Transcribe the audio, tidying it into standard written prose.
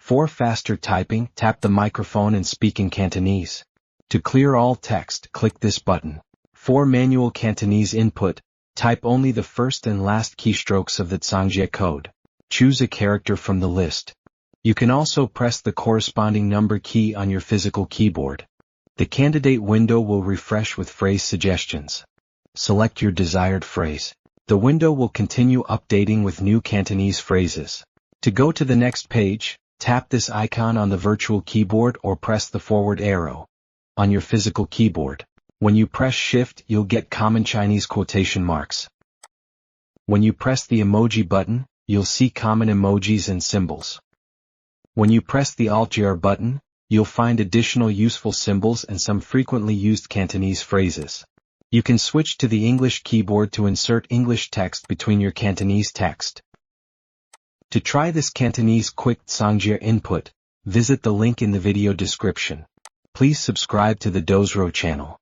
For faster typing, tap the microphone and speak in Cantonese. To clear all text, click this button. For manual Cantonese input, type only the first and last keystrokes of the Cangjie code. Choose a character from the list. You can also press the corresponding number key on your physical keyboard. The candidate window will refresh with phrase suggestions. Select your desired phrase. The window will continue updating with new Cantonese phrases. To go to the next page, tap this icon on the virtual keyboard or press the forward arrow on your physical keyboard. When you press Shift, you'll get common Chinese quotation marks. When you press the emoji button, you'll see common emojis and symbols. When you press the Alt-Ger button, you'll find additional useful symbols and some frequently used Cantonese phrases. You can switch to the English keyboard to insert English text between your Cantonese text. To try this Cantonese quick Cangjie input, visit the link in the video description. Please subscribe to the Dozro channel.